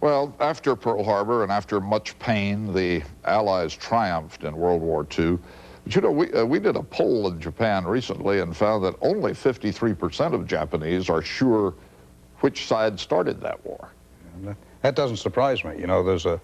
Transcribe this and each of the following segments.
Well, after Pearl Harbor and after much pain, the Allies triumphed in World War II. But you know, we did a poll in Japan recently and found that only 53% of Japanese are sure which side started that war. That doesn't surprise me. You know, the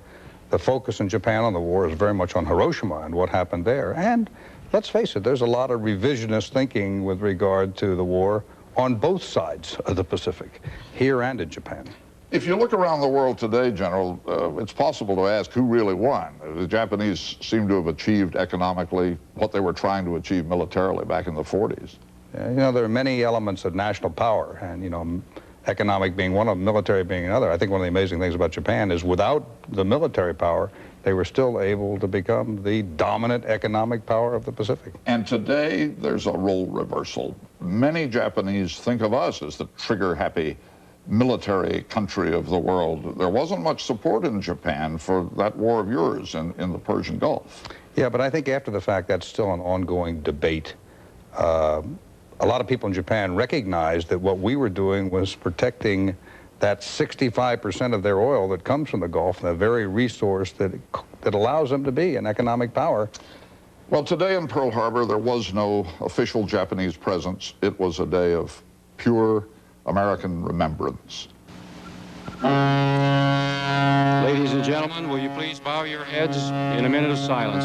focus in Japan on the war is very much on Hiroshima and what happened there. And let's face it, there's a lot of revisionist thinking with regard to the war on both sides of the Pacific, here and in Japan. If you look around the world today, General, it's possible to ask who really won. The Japanese seem to have achieved economically what they were trying to achieve militarily back in the 40s. You know, there are many elements of national power, and, you know, economic being one of them, military being another. I think one of the amazing things about Japan is without the military power, they were still able to become the dominant economic power of the Pacific. And today, there's a role reversal. Many Japanese think of us as the trigger-happy military country of the world. There wasn't much support in Japan for that war of yours in the Persian Gulf. Yeah, but I think after the fact, that's still an ongoing debate. A lot of people in Japan recognized that what we were doing was protecting that 65% of their oil that comes from the Gulf, the very resource that allows them to be an economic power. Well, today in Pearl Harbor, there was no official Japanese presence. It was a day of pure American remembrance. Ladies and gentlemen, will you please bow your heads in a minute of silence?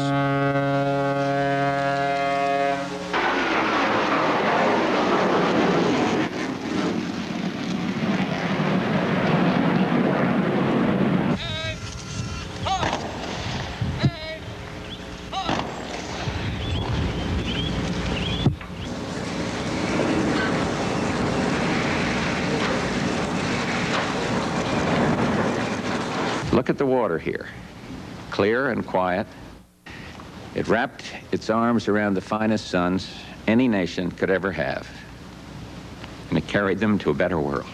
Look at the water here, clear and quiet. It wrapped its arms around the finest sons any nation could ever have, and it carried them to a better world.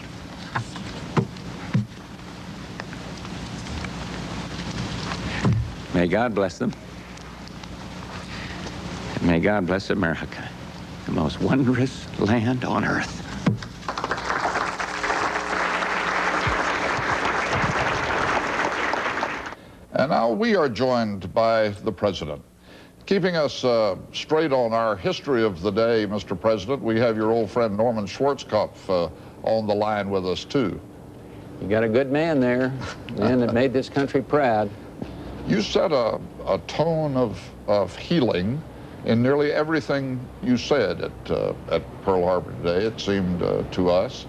May God bless them, and may God bless America, the most wondrous land on earth. And now we are joined by the President. Keeping us straight on our history of the day, Mr. President, we have your old friend Norman Schwarzkopf on the line with us, too. You got a good man there, man that made this country proud. You set a tone of healing in nearly everything you said at Pearl Harbor today, it seemed to us.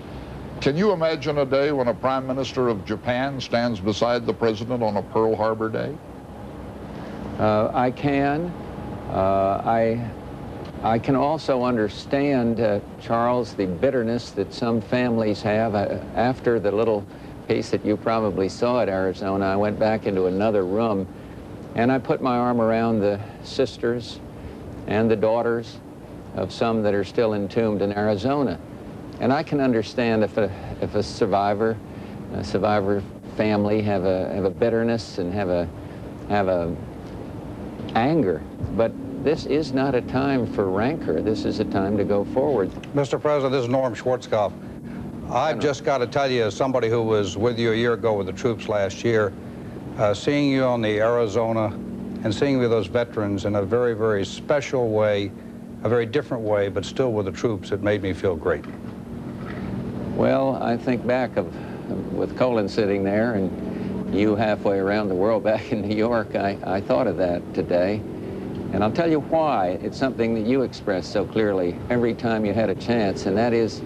Can you imagine a day when a Prime Minister of Japan stands beside the President on a Pearl Harbor day? I can. I can also understand, Charles, the bitterness that some families have. After the little piece that you probably saw at Arizona, I went back into another room and I put my arm around the sisters and the daughters of some that are still entombed in Arizona. And I can understand if a survivor family have a bitterness and have a anger, but this is not a time for rancor. This is a time to go forward. Mr. President, this is Norm Schwarzkopf. I've just got to tell you, as somebody who was with you a year ago with the troops last year, seeing you on the Arizona and seeing you with those veterans in a very, very special way, a very different way, but still with the troops, it made me feel great. Well, I think back with Colin sitting there and you halfway around the world back in New York, I thought of that today. And I'll tell you why. It's something that you expressed so clearly every time you had a chance, and that is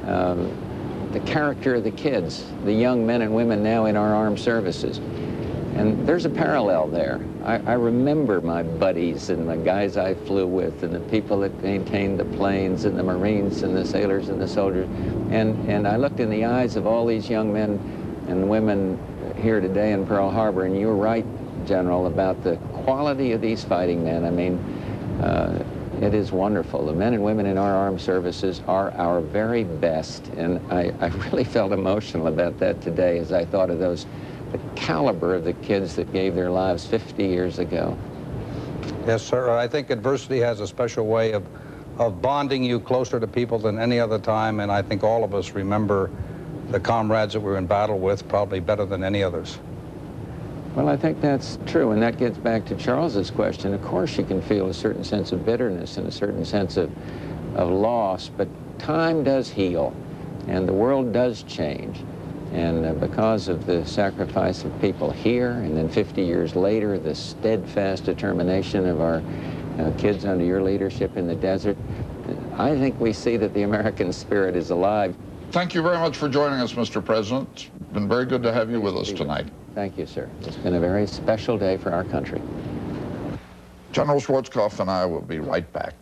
the character of the kids, the young men and women now in our armed services. And there's a parallel there. I remember my buddies and the guys I flew with and the people that maintained the planes and the Marines and the sailors and the soldiers. And I looked in the eyes of all these young men and women here today in Pearl Harbor, and you're right, General, about the quality of these fighting men. I mean, it is wonderful. The men and women in our armed services are our very best, and I really felt emotional about that today as I thought of the caliber of the kids that gave their lives 50 years ago. Yes, sir. I think adversity has a special way of bonding you closer to people than any other time, and I think all of us remember the comrades that we're in battle with probably better than any others. Well, I think that's true, and that gets back to Charles's question. Of course you can feel a certain sense of bitterness and a certain sense of loss, but time does heal, and the world does change. And because of the sacrifice of people here, and then 50 years later, the steadfast determination of our kids under your leadership in the desert, I think we see that the American spirit is alive. Thank you very much for joining us, Mr. President. It's been very good to have you with us tonight. Thank you, sir. It's been a very special day for our country. General Schwarzkopf and I will be right back.